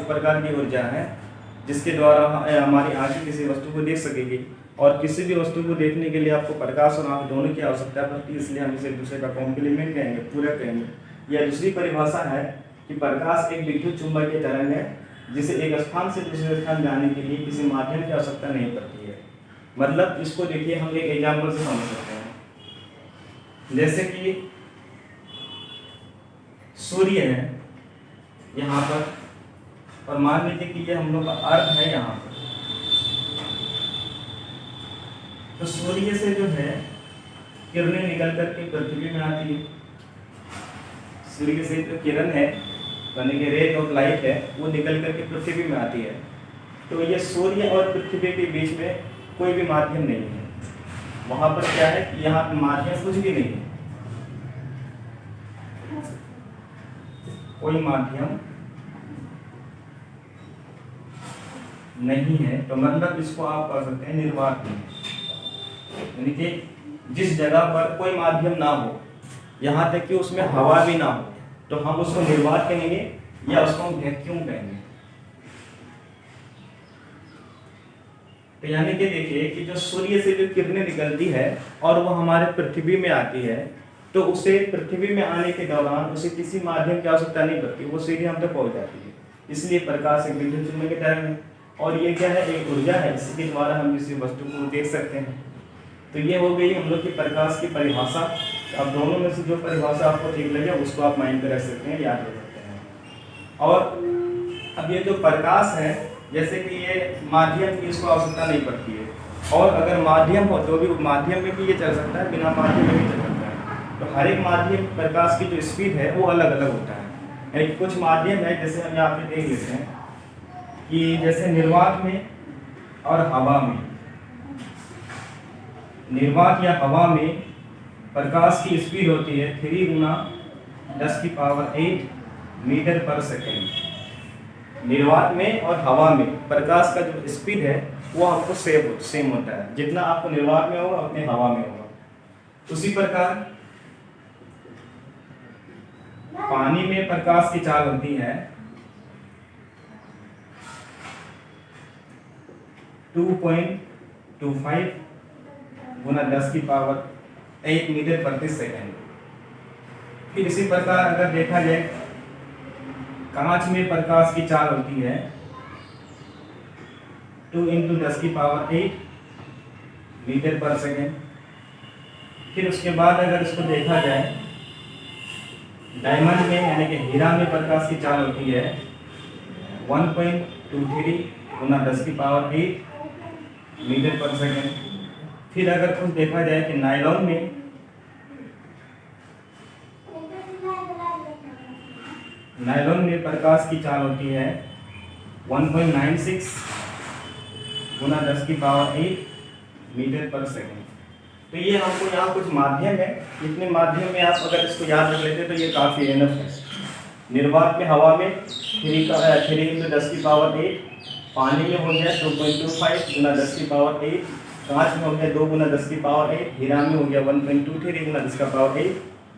प्रकार की ऊर्जा है जिसके द्वारा हमारी आंखें किसी वस्तु को देख सकेगी, और किसी भी वस्तु को देखने के लिए आपको प्रकाश और आंख दोनों की आवश्यकता पड़ती है, इसलिए हम इसे एक दूसरे का कॉम्प्लीमेंट कहेंगे, पूरक कहेंगे। यह दूसरी परिभाषा है कि प्रकाश एक विद्युत चुंबकीय तरंग है जिसे एक स्थान से दूसरे स्थान जाने के लिए किसी माध्यम की आवश्यकता नहीं पड़ती है। मतलब इसको देखिए हम एक एग्जाम्पल से समझ सकते हैं, जैसे कि सूर्य है यहाँ पर, और मान लीजिए कि ये हम लोग का अर्थ है यहाँ पर। तो सूर्य से जो है किरणें निकल करके पृथ्वी में आती है। सूर्य से जो किरण है यानी कि रे ऑफ लाइट है वो निकल करके pृथ्वी में आती है। तो ये सूर्य और पृथ्वी के बीच में कोई भी माध्यम नहीं है। वहां पर क्या है कि यहाँ पे माध्यम कुछ भी नहीं है, कोई माध्यम नहीं है। तो मतलब इसको आप कह सकते हैं निर्वात नहीं, यानी कि जिस जगह पर कोई माध्यम ना हो, यहाँ तक कि उसमें हवा भी ना हो, तो हम उसको निर्वात कहेंगे या उसको हम वैक्यूम कहेंगे। तो यानी कि देखिए कि जो सूर्य से जो किरणें निकलती है और वो हमारे पृथ्वी में आती है, तो उसे पृथ्वी में आने के दौरान उसे किसी माध्यम की आवश्यकता नहीं पड़ती, वो सीधे हम तक पहुंच जाती है। इसलिए प्रकाश एक विद्युत चुंबकीय तरंग है, और ये क्या है, एक ऊर्जा है जिसके द्वारा हम किसी वस्तु को देख सकते हैं। तो ये हो गई हम लोग की प्रकाश की परिभाषा। अब दोनों में से जो परिभाषा आपको ठीक लगे उसको आप माइंड में रख सकते हैं, याद रख सकते हैं। और अब ये जो प्रकाश है, जैसे कि ये माध्यम की इसको आवश्यकता नहीं पड़ती है, और अगर माध्यम हो तो भी माध्यम में भी ये चल सकता है, बिना माध्यम में भी चल सकता है। तो हर एक माध्यम प्रकाश की जो स्पीड है वो अलग अलग होता है। यानी कुछ माध्यम है, जैसे हम यहाँ पे देख लेते हैं कि जैसे निर्वात में और हवा में, निर्वात या हवा में प्रकाश की स्पीड होती है 3 गुना 10⁸ मीटर पर सेकेंड। निर्वात में और हवा में प्रकाश का जो स्पीड है वो आपको सेम होता है, जितना आपको निर्वात में होगा उतने हवा में होगा। उसी प्रकार पानी में प्रकाश की चाल होती है 2.25 गुना 10⁸ मीटर प्रति सेकेंड। फिर इसी प्रकार अगर देखा जाए कांच में प्रकाश की चाल होती है 2 × 10⁸ मीटर पर सेकेंड। फिर उसके बाद अगर इसको देखा जाए डायमंड में यानी कि हीरा में प्रकाश की चाल होती है 1.23 गुना 10⁸ मीटर पर सेकेंड। फिर अगर कुछ देखा जाए कि नायलॉन में प्रकाश की चाल होती है 1.96 गुना 10⁸ मीटर पर सेकेंड। तो ये हमको यहाँ कुछ माध्यम है, इतने माध्यम में आप अगर इसको याद रख लेते तो ये काफ़ी एनफ है। निर्वात में हवा में 3 × 10⁸, पानी में हो गया 2.25 गुना 10⁸, कांच में हो गया 2 गुना 10⁸, हीरा में हो गया 1.23 गुना 10⁸,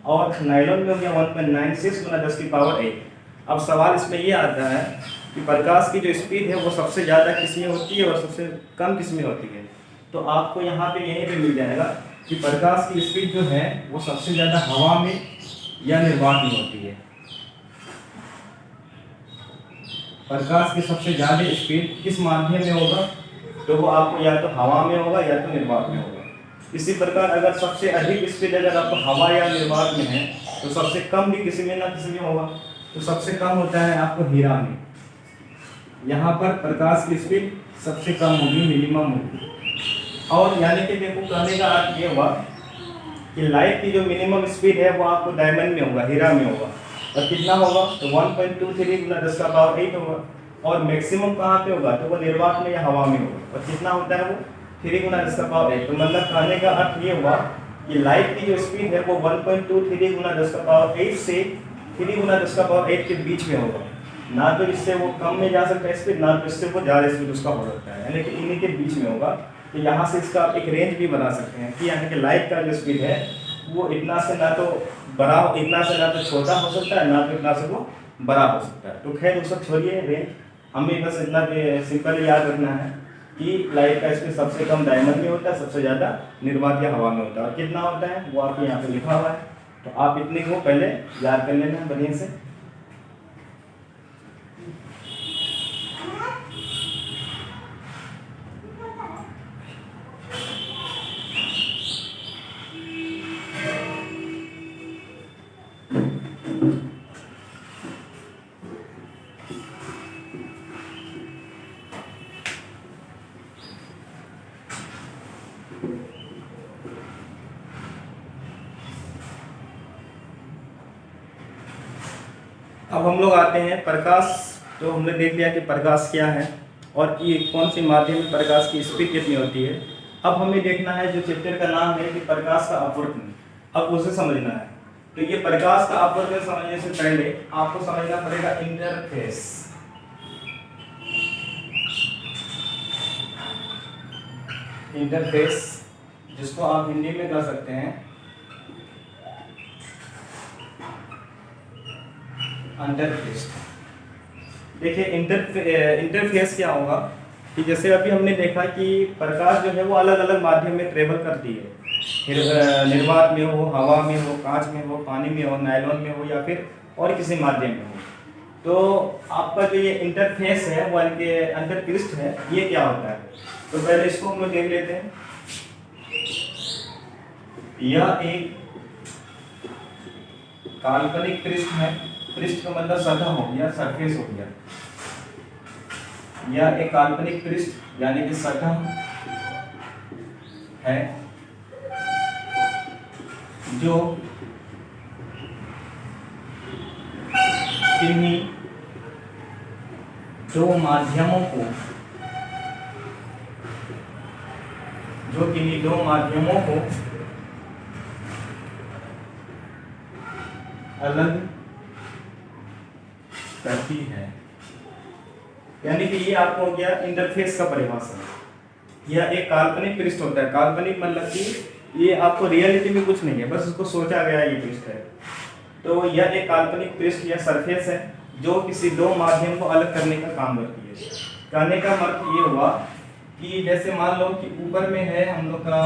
और नायलॉन में हो गया 1.96 गुना 10⁸। अब सवाल इसमें ये आता है कि प्रकाश की जो स्पीड है वो सबसे ज़्यादा किस में होती है और सबसे कम किस में होती है। तो आपको यहाँ पे यहीं पे मिल जाएगा कि प्रकाश की स्पीड जो है वो सबसे ज़्यादा हवा में या निर्वात में होती है। प्रकाश की सबसे ज़्यादा स्पीड किस माध्यम में होगा, तो वो आपको या तो हवा में होगा या तो निर्वात में होगा। इसी प्रकार अगर सबसे अधिक स्पीड अगर आपको हवा या निर्वात में है तो सबसे कम भी किसी में ना किसी में होगा। तो सबसे कम होता है आपको हीरा में, यहाँ पर प्रकाश की स्पीड सबसे कम होगी, मिनिमम होगी। और यानी कि देखो कहने का अर्थ ये हुआ कि लाइट की जो मिनिमम स्पीड है वो आपको डायमंड में होगा, हीरा में होगा, और कितना होगा तो 1.23 गुना 10⁸ होगा। और मैक्सिमम कहाँ पे होगा तो वो निर्वात में या हवा में होगा, और कितना होता है वो 3 गुना 10⁸। तो मतलब कहने का अर्थ ये हुआ कि लाइट की जो स्पीड है वो 1.23 गुना 10⁸ से 3 गुना 10⁸ के बीच में होगा। ना तो इससे वो कम में जा सकता है स्पीड, ना तो इससे वो ज़्यादा स्पीड उसका हो सकता है, यानी कि इन्हीं के बीच में होगा। तो यहाँ से इसका एक रेंज भी बना सकते हैं कि यानी कि लाइट का जो स्पीड है वो इतना से ना तो बड़ा, इतना से ना तो छोटा हो सकता है, ना तो इतना से वो बड़ा हो सकता है। तो खैर वो सब छोड़िए रेंज, हमें बस इतना सिंपल याद रखना है कि लाइट का स्पीड सबसे कम डायमंड में होता है, सबसे ज़्यादा निर्वात या हवा में होता है। और कितना होता है वो आपके यहाँ पे लिखा हुआ है, तो आप इतने को पहले याद कर लेना बढ़िया से। अब हम लोग आते हैं प्रकाश। तो हमने देख लिया कि प्रकाश क्या है और कि कौन सी माध्यम में प्रकाश की स्पीड कितनी होती है। अब हमें देखना है जो चैप्टर का नाम है कि प्रकाश का अपवर्तन, अब उसे समझना है। तो ये प्रकाश का अपवर्तन समझने से पहले आपको समझना पड़ेगा इंटरफेस। इंटरफेस जिसको आप हिंदी में कह सकते हैं इंटरफेस। देखिए इंटरफेस क्या होगा कि जैसे अभी हमने देखा कि प्रकाश जो है वो अलग अलग माध्यम में ट्रेवल करती है, फिर निर्वात में हो, हवा में हो, कांच में हो, पानी में हो, नायलॉन में हो या फिर और किसी माध्यम में हो। तो आपका जो ये इंटरफेस है वो इनके अंतरपृष्ठ है, ये क्या होता है। तो पहले इसको हम लोग देख लेते हैं। यह एक काल्पनिक पृष्ठ है, पृष्ठ का मतलब सतह हो गया, सरफेस हो गया। यह एक काल्पनिक पृष्ठ यानी कि सतह है जो किन्हीं दो माध्यमों को अलग करती है। यानी कि ये आपको हो गया इंटरफेस का परिभाषा। यह एक काल्पनिक पृष्ठ होता है। काल्पनिक मतलब कि ये आपको रियलिटी में कुछ नहीं है, बस उसको सोचा गया ये पृष्ठ है। तो यह एक काल्पनिक पृष्ठ या सरफेस है जो किसी दो माध्यम को अलग करने का काम करती है। कहने का मतलब ये हुआ कि जैसे मान लो कि ऊपर में है हम लोग का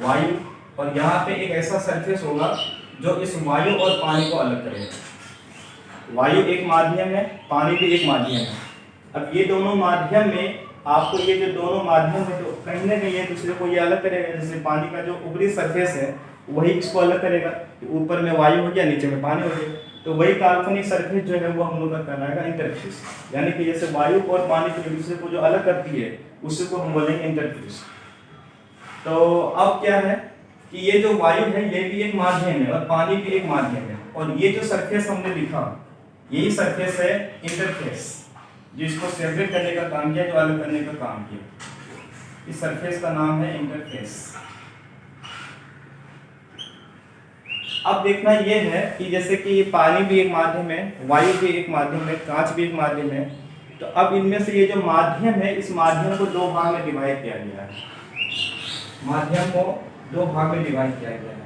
वायु और यहाँ पे एक ऐसा सरफेस होगा जो इस वायु और पानी को अलग करेगा। वायु एक माध्यम है, पानी भी एक माध्यम है। अब ये दोनों माध्यम में आपको ये जो दोनों माध्यम है तो कहीं ना कहीं एक दूसरे को ये अलग करेगा। जैसे पानी का जो ऊपरी सरफेस है वही इसको अलग करेगा, ऊपर में वायु हो गया, नीचे में पानी हो गया। तो वही काल्पनिक सरफेस जो है वो हम लोग का कहलाएगा इंटरफेस। यानी कि जैसे वायु और पानी एक दूसरे को जो अलग करती है उसी को हम बोलेंगे इंटरफेस। तो अब क्या है कि ये जो वायु है ये भी एक माध्यम है और पानी भी एक माध्यम है, और ये जो सरफेस हमने लिखा यही सरफेस है इंटरफेस, जिसको सेपरेट करने का काम किया, जो अलग करने का काम किया। इस सरफेस का नाम है इंटरफेस। अब देखना ये है कि जैसे कि पानी भी एक माध्यम है, वायु भी एक माध्यम है, कांच भी एक माध्यम है। तो अब इनमें से ये जो माध्यम है इस माध्यम को दो भाग में डिवाइड किया गया है। माध्यम को दो भाग में डिवाइड किया गया है।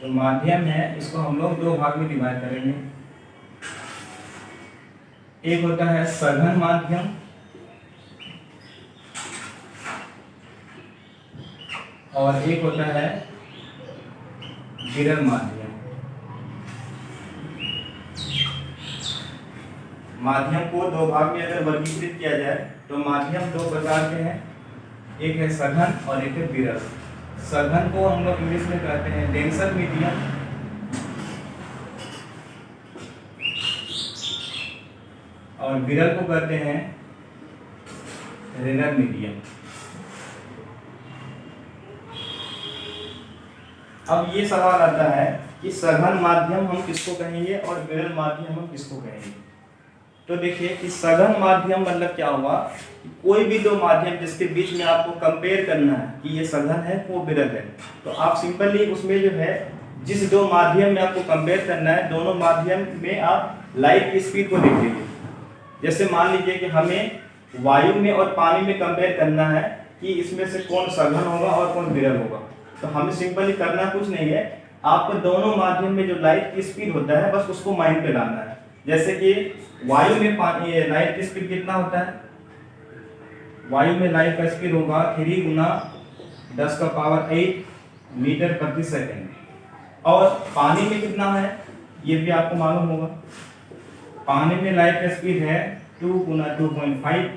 तो माध्यम है इसको हम लोग दो भाग में डिवाइड करेंगे। एक होता है सघन माध्यम और एक होता है विरल माध्यम। माध्यम को दो भाग में अगर वर्गीकृत किया जाए तो माध्यम दो प्रकार के हैं, एक है सघन और एक है विरल। सघन को हम लोग इंग्लिश में कहते हैं डेंसर मीडियम और विरल को कहते हैं रेरर मीडियम। अब ये सवाल आता है कि सघन माध्यम हम किसको कहेंगे और विरल माध्यम हम किसको कहेंगे। तो देखिए कि सघन माध्यम मतलब क्या हुआ, कोई भी दो माध्यम जिसके बीच में आपको कंपेयर करना है कि ये सघन है वो विरल है, तो आप सिंपली उसमें जो है जिस दो माध्यम में आपको कंपेयर करना है दोनों माध्यम में आप लाइट की स्पीड को देख लीजिए। जैसे मान लीजिए कि हमें वायु में और पानी में कंपेयर करना है कि इसमें से कौन सघन होगा और कौन विरल होगा। तो हमें सिंपली करना कुछ नहीं है, आपको दोनों माध्यम में जो लाइट की स्पीड होता है बस उसको माइंड पे लाना है। जैसे कि वायु में पानी लाइट की स्पीड कितना होता है, वायु में लाइट का स्पीड होगा 3 गुना 10⁸ मीटर प्रति सेकंड। और पानी में कितना है ये भी आपको मालूम होगा, पानी में लाइट का स्पीड है 2 गुना 2.5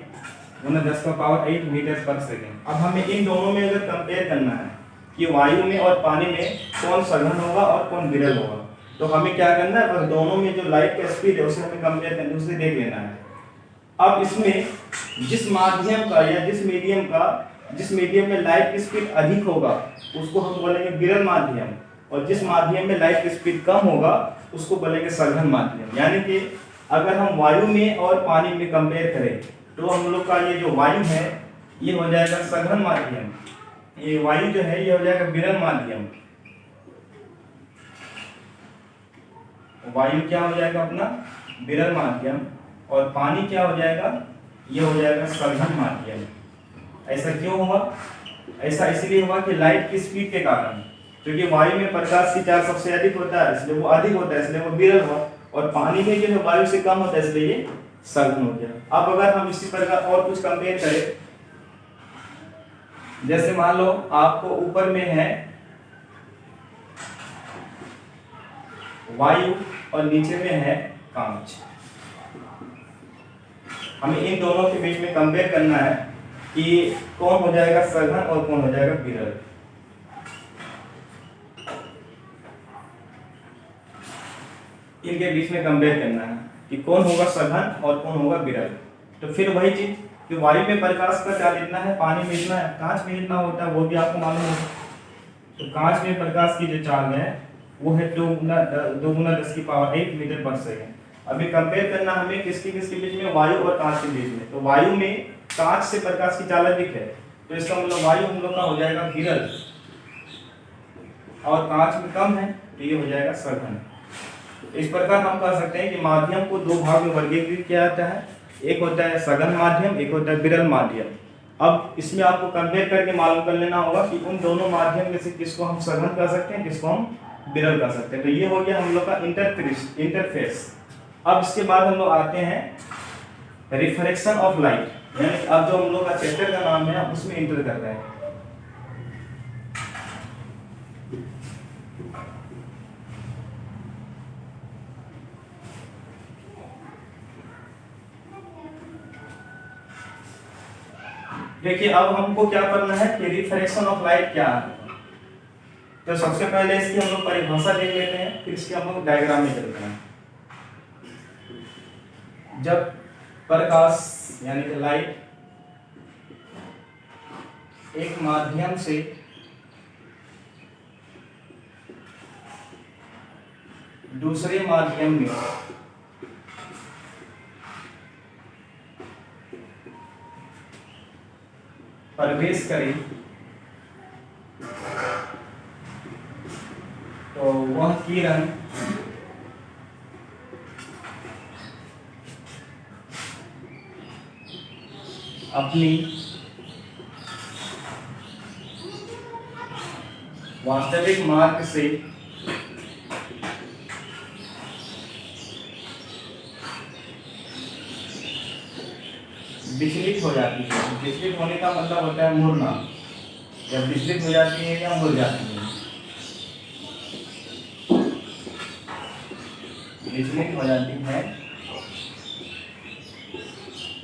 गुना 10⁸ मीटर पर सेकंड। अब हमें इन दोनों में अगर कंपेयर करना है कि वायु में और पानी में कौन सघन होगा और कौन विरल होगा, तो हमें क्या करना है, बस दोनों में जो लाइट का स्पीड है उसे हमें कंपेयर करना है, उसे देख लेना है। अब इसमें जिस माध्यम का या जिस मीडियम में लाइट की स्पीड अधिक होगा उसको हम बोलेंगे विरल माध्यम, और जिस माध्यम में लाइट की स्पीड कम होगा उसको बोलेंगे सघन माध्यम। यानी कि अगर हम वायु में और पानी में कंपेयर करें तो हम लोग का ये जो वायु है ये हो जाएगा सघन माध्यम, ये वायु जो है ये हो जाएगा विरल माध्यम, वायु क्या हो जाएगा अपना विरल माध्यम, और पानी क्या हो जाएगा, ये हो जाएगा सघन माध्यम। ऐसा क्यों हुआ, ऐसा इसलिए हुआ कि लाइट की स्पीड के कारण, क्योंकि वायु में प्रकाश की चार्ज सबसे अधिक होता है इसलिए वो अधिक होता है, इसलिए वो विरल हुआ, और पानी में जो है वायु से कम होता है इसलिए ये सघन हो गया। अब अगर हम इसी प्रकार और कुछ कंपेयर करें, जैसे मान लो आपको ऊपर में है वायु और नीचे में है कांच, हमें इन दोनों के बीच में कंपेयर करना है कि कौन हो जाएगा सघन और कौन हो जाएगा विरल। इनके बीच में कंपेयर करना है कि कौन होगा सघन और कौन होगा विरल। तो फिर वही चीज कि वायु में प्रकाश का चार्ज इतना है, पानी में इतना है, कांच में इतना होता है, वो भी आपको मालूम है। तो कांच में प्रकाश की जो चार्ज है वो है 2 गुना 10⁸ मीटर पर सेकंड। अभी कंपेयर करना हमें किसके बीच में, वायु और कांच के बीच में। तो वायु में कांच से प्रकाश की चार्ज अधिक है तो इसका मतलब वायु हम लोग का हो जाएगा विरल, और कांच में कम है तो ये हो जाएगा सघन। इस प्रकार हम कह सकते हैं कि माध्यम को 2 भाग में वर्गीकृत किया जाता है, एक होता है सघन माध्यम, एक होता है विरल माध्यम। अब इसमें आपको कंपेयर करके मालूम कर लेना होगा कि उन दोनों माध्यम में से किसको हम सघन कर सकते हैं, किसको हम विरल कर सकते हैं। तो ये हो गया हम लोग का इंटरफेस। अब इसके बाद हम लोग आते हैं रिफ्रैक्शन ऑफ लाइट, यानी अब जो हम लोग का चैप्टर का नाम है उसमें इंटर कर रहे हैं। देखिए अब हमको क्या करना है कि रिफ्रैक्शन ऑफ लाइट क्या है। तो सबसे पहले इसकी हम लोग परिभाषा देख लेते हैं, फिर इसके हम लोग डायग्राम में चलते हैं। जब प्रकाश यानी कि लाइट एक माध्यम से दूसरे माध्यम में प्रवेश करे तो वह किरण अपनी वास्तविक मार्ग से विचलित हो जाती है। विचलित होने का मतलब होता है मुड़ना, जब विचलित हो जाती है या मुड़ जाती है, विचलित हो जाती है।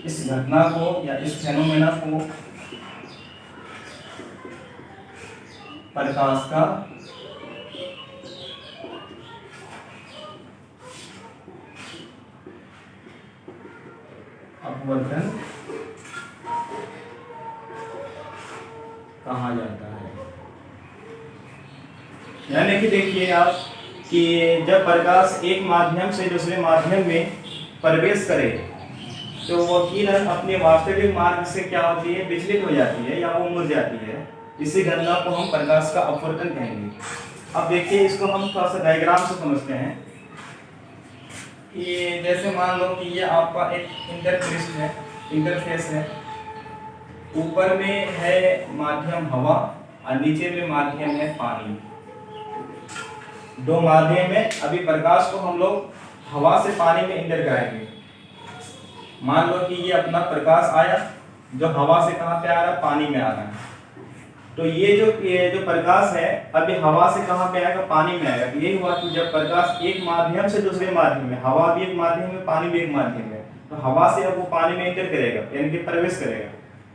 इस घटना को या इस फेनोमेना को प्रकाश का अपवर्तन कहा जाता है। यानी कि देखिए आप कि जब प्रकाश एक माध्यम से दूसरे माध्यम में प्रवेश करे तो वो किरण अपने वास्तविक मार्ग से क्या होती है, विचलित हो जाती है या वो मुड़ जाती है। इसी घटना को हम प्रकाश का अपवर्तन कहेंगे। अब देखिए इसको हम थोड़ा सा डायग्राम से समझते हैं। ये जैसे मान लो कि ये आपका एक इंटरफेस है, ऊपर में है माध्यम हवा और नीचे में माध्यम है पानी। दो माध्यम में अभी प्रकाश को हम लोग हवा से पानी में इंटर कराएंगे। मान लो कि ये अपना प्रकाश आया जो हवा से कहाँ पे आ रहा है, पानी में आ रहा है। तो ये जो प्रकाश है अभी हवा से कहाँ पे आएगा, पानी में आएगा। यही हुआ कि जब प्रकाश एक माध्यम से दूसरे माध्यम में, हवा भी एक माध्यम है, पानी भी एक माध्यम है, तो हवा से अब वो पानी में इंटर करेगा यानी कि प्रवेश करेगा।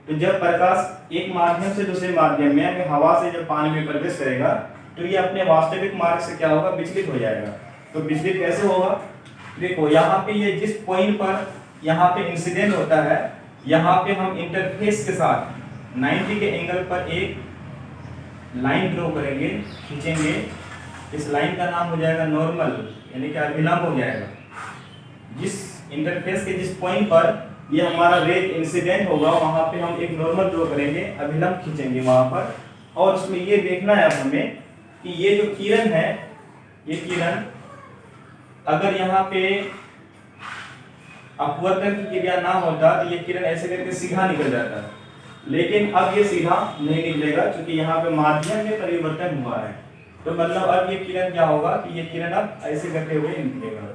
तो जब प्रकाश एक माध्यम से दूसरे माध्यम में यानी हवा से जब पानी में प्रवेश करेगा तो ये अपने वास्तविक मार्ग से क्या होगा, विचलित हो जाएगा। तो विचलित कैसे होगा, देखो यहाँ पे ये जिस पॉइंट पर यहाँ पे इंसिडेंट होता है, यहाँ पे हम इंटरफेस के साथ 90 के एंगल पर एक लाइन ड्रॉ करेंगे, खींचेंगे। इस लाइन का नाम हो जाएगा नॉर्मल यानी कि अभिलंब हो जाएगा। जिस इंटरफेस के जिस पॉइंट पर ये हमारा रे इंसिडेंट होगा वहां पे हम एक नॉर्मल ड्रॉ करेंगे, अभिलंब खींचेंगे वहां पर। और उसमें ये देखना है अब हमें कि ये जो किरण है, ये किरण अगर यहाँ पे अपवर्तन की क्रिया ना होता तो ये किरण ऐसे करके सीधा निकल जाता है, लेकिन अब ये सीधा नहीं निकलेगा क्योंकि यहाँ पे माध्यम में परिवर्तन हुआ है। तो मतलब अब ये किरण क्या होगा कि ये किरण अब ऐसे करते हुए निकलेगा,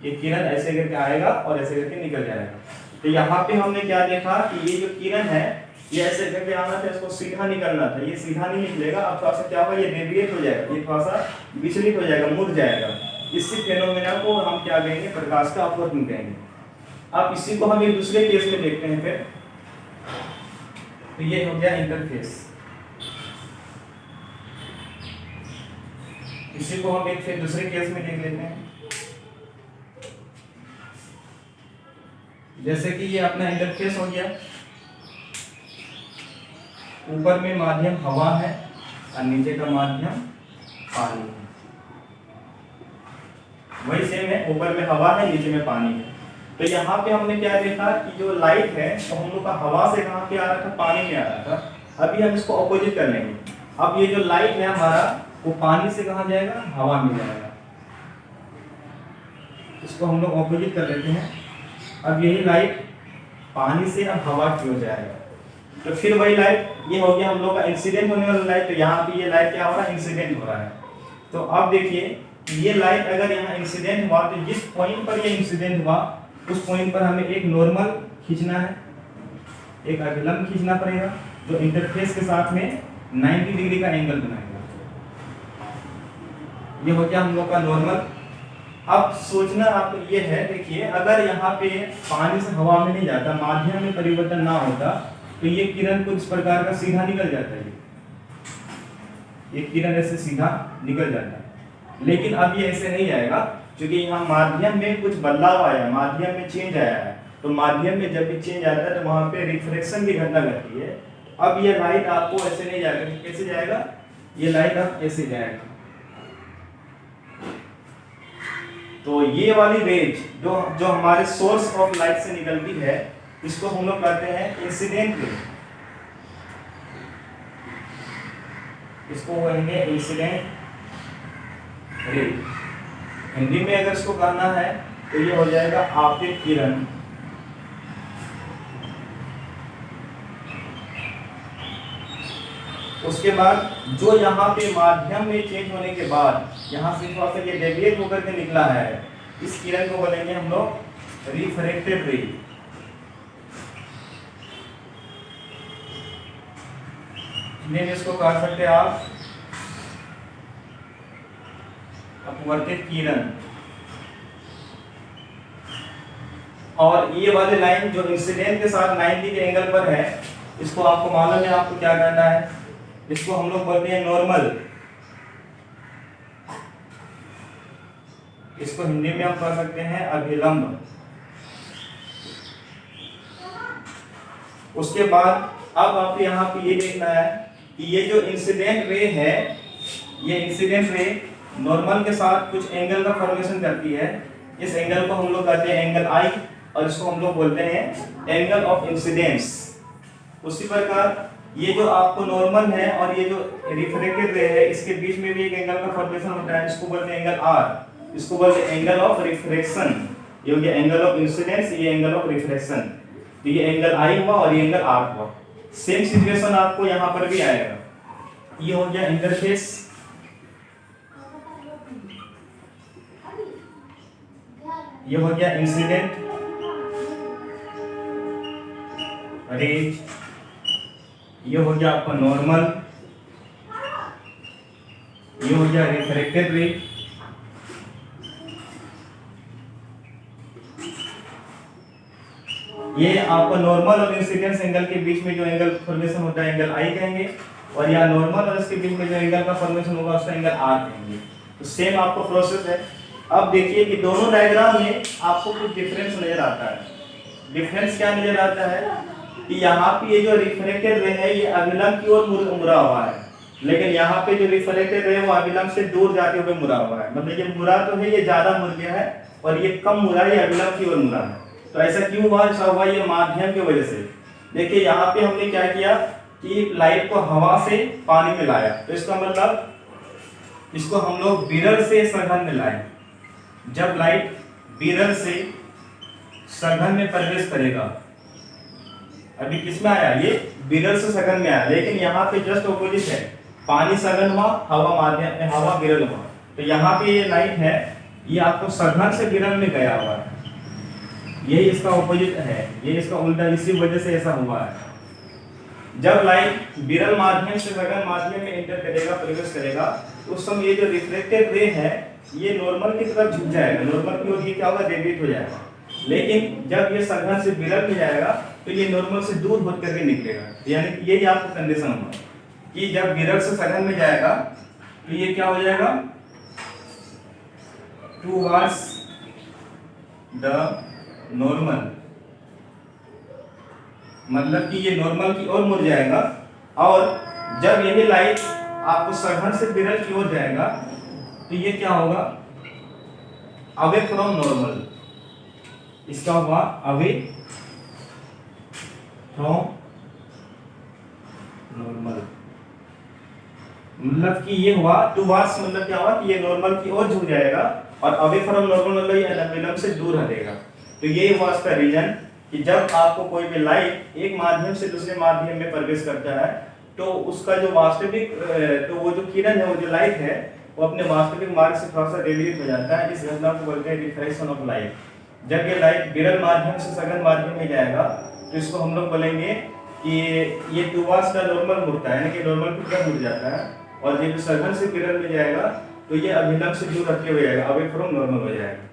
ये किरण ऐसे करके आएगा और ऐसे करके निकल जाएगा। तो यहाँ पे हमने क्या देखा कि ये जो किरण है ये ऐसे करके आना था, इसको सीधा निकलना था, ये सीधा नहीं निकलेगा। अब थोड़ा सा क्या होगा, ये डेविएट हो जाएगा, ये थोड़ा सा विचलित हो जाएगा, मुड़ जाएगा। इसी फेनोमेना को हम क्या कहेंगे, प्रकाश का अपवर्तन कहेंगे। अब इसी को हम एक दूसरे केस में देखते हैं फिर। तो ये हो गया इंटरफेस, इसी को हम एक फिर दूसरे केस में देख लेते हैं। जैसे कि ये अपना इंटरफेस हो गया, ऊपर में माध्यम हवा है और नीचे का माध्यम पानी है। वही सेम है, ऊपर में हवा है, नीचे में पानी है। तो यहाँ पे हमने क्या देखा कि जो लाइट है तो हम लोग का हवा से कहाँ पे आ रहा था, पानी में आ रहा था। अभी हम इसको अपोजिट कर लेंगे। अब ये जो लाइट है हमारा वो पानी से कहाँ जाएगा, हवा में जाएगा। इसको हम लोग अपोजिट कर लेते हैं। अब यही लाइट पानी से अब हवा की हो जाएगा। तो फिर वही लाइट, ये हो गया हम लोग का इंसिडेंट होने वाला लाइट। तो यहाँ पे ये लाइट क्या हो रहा है, इंसिडेंट हो रहा है। तो अब देखिए ये लाइट अगर यहाँ इंसिडेंट हुआ तो जिस पॉइंट पर ये इंसिडेंट हुआ उस पॉइंट पर हमें एक नॉर्मल खींचना है, एक अभिलंब खींचना पड़ेगा जो इंटरफेस के साथ में 90 डिग्री का एंगल बनाएगा। ये हो गया हम लोग का नॉर्मल। अब सोचना आप ये है, देखिए अगर यहाँ पे पानी से हवा में नहीं जाता, माध्यम में परिवर्तन ना होता तो ये किरण कुछ प्रकार का सीधा निकल जाता है, ये किरण ऐसे सीधा निकल जाता है। लेकिन अब ये ऐसे नहीं जाएगा क्योंकि यहाँ माध्यम में कुछ बदलाव आया, माध्यम में चेंज आया है। तो माध्यम में जब भी चेंज आता है तो वहां पे रिफ्रैक्शन की घटना घटती है। अब ये लाइट आपको ऐसे नहीं जाएगा, कैसे जाएगा, ये लाइट अब ऐसे जाएगा। तो ये वाली रेंज जो हमारे सोर्स ऑफ लाइट से निकलती है इसको हम लोग कहते हैं इंसिडेंट रे। इसको कहेंगे इंसिडेंट रे। हिंदी में अगर इसको कहना है तो ये हो जाएगा आपतित किरण। उसके बाद जो यहाँ पे माध्यम में चेंज होने के बाद यहाँ से थोड़ा सा ये डेविएट होकर के निकला है, इस किरण को बोलेंगे हम लोग रिफ्रैक्टेड रे। इसको कह सकते हैं आप अपवर्तित किरण। और ये वाली लाइन जो इंसिडेंट के साथ 90 के एंगल पर है, इसको आपको मालूम है आपको क्या करना है, इसको हम लोग बोलते हैं नॉर्मल। इसको हिंदी में हम कह सकते हैं अभिलंब। उसके बाद अब आप यहाँ पे ये देखना है कि ये जो इंसिडेंट रे है, ये इंसिडेंट रे नॉर्मल के साथ कुछ एंगल का फॉर्मेशन करती है। इस एंगल को हम लोग कहते हैं एंगल आई और इसको हम लोग बोलते हैं एंगल ऑफ इंसिडेंस। उसी प्रकार ये जो आपको नॉर्मल है और ये जो रिफ्रैक्टेड रे है, इसके बीच में भी एक एंगल का फॉर्मेशन होता है, इसको बोलते हैं एंगल आर। इसको बोलते हैं एंगल ऑफ रिफ्रैक्शन। ये हो गया एंगल ऑफ इंसिडेंस, ये एंगल ऑफ रिफ्रैक्शन। तो ये एंगल आई हुआ और ये एंगल आर हुआ। सेम सिचुएशन आपको यहाँ पर भी आएगा। ये हो गया इंटरफेस, ये हो गया इंसिडेंट रेज, ये हो गया आपका नॉर्मल, ये हो गया रिफ्रैक्टेड रे, ये आपका नॉर्मल और इंसिडेंस एंगल के बीच में जो एंगल फॉर्मेशन होता है एंगल आई कहेंगे, और यहाँ नॉर्मल और इसके बीच में जो एंगल का फॉर्मेशन होगा उसका एंगल आर कहेंगे। तो सेम आपको प्रोसेस है। अब देखिए कि दोनों डायग्राम में आपको कुछ डिफरेंस नजर आता है। डिफरेंस क्या नजर आता है कि यहाँ पे ये जो रिफ्रैक्टेड रे है ये अभिलंब की ओर मुड़ा हुआ है, लेकिन यहाँ पे जो रिफ्रैक्टेड रे है वो अभिलंब से दूर जाते हुए मुड़ा हुआ है। मतलब ये मुड़ा तो है, ये ज्यादा मुड़ गया है, और ये कम मुड़ा है, ये अभिलंब की ओर मुड़ा है। तो ऐसा क्यों हुआ? ऐसा हुआ ये माध्यम की वजह से। देखिए यहाँ पे हमने क्या किया कि लाइट को हवा से पानी में लाया, तो इसका मतलब इसको हम लोग विरल से सघन में लाए। जब लाइट विरल से सघन में प्रवेश करेगा, अभी किस में आया? ये विरल से सघन में आया, लेकिन यहाँ पे जस्ट ऑपोजिट है, पानी सघन हुआ, हवा माध्यम में, हवा विरल हुआ। तो यहाँ पे ये लाइट है, ये आपको सघन से विरल में गया हुआ है, यही इसका ऑपोजिट है, ये इसका उल्टा, इसी वजह से ऐसा हुआ है। जब लाइट विरल माध्यम से सघन माध्यम में एंटर करेगा, प्रवेश करेगा, तो उस समय ये जो रिफ्लेक्टेड रे है ये नॉर्मल की तरफ झुक जाएगा, नॉर्मल की ओर ये क्या होगा? रेडिएट हो जाएगा। लेकिन जब ये सघन से विरल में जाएगा तो ये नॉर्मल से दूर होकर के निकलेगा। यानी कि यही आपको कंडीशन होगा कि जब विरल से सघन में जाएगा तो ये क्या हो जाएगा? टुवर्ड्स द नॉर्मल, मतलब कि ये नॉर्मल की ओर मुड़ जाएगा। और जब यही लाइट आपको सघन से विरल की ओर जाएगा तो ये क्या होगा? अवे फ्रॉम नॉर्मल, इसका हुआ अवे फ्रॉम नॉर्मल, मतलब कि ये हुआ टुवर्ड्स, मतलब क्या हुआ कि ये नॉर्मल की ओर झुक जाएगा, और अवे फ्रॉम नॉर्मल मतलब ये अभिलंब से दूर हटेगा। तो ये हुआ इसका रीजन कि जब आपको कोई भी लाइट एक माध्यम से दूसरे माध्यम में प्रवेश करता है तो उसका जो वास्तविक तो वो जो किरण है, वो जो लाइट है, वो अपने वास्तविक मार्ग से थोड़ा सा डेविएट हो जाता है। इस घटना को बोलते हैं रिफ्रैक्शन ऑफ लाइट। जब ये लाइट विरल माध्यम से सघन माध्यम में जाएगा तो इसको हम लोग बोलेंगे कि ये टुवर्ड्स द नॉर्मल मुड़ता है, यानी कि नॉर्मल की तरफ मुड़ जाता है। और जब सघन से विरल में जाएगा तो ये अभिलंब से दूर हटके हो जाएगा, अवे फ्रॉम नॉर्मल हो जाएगा।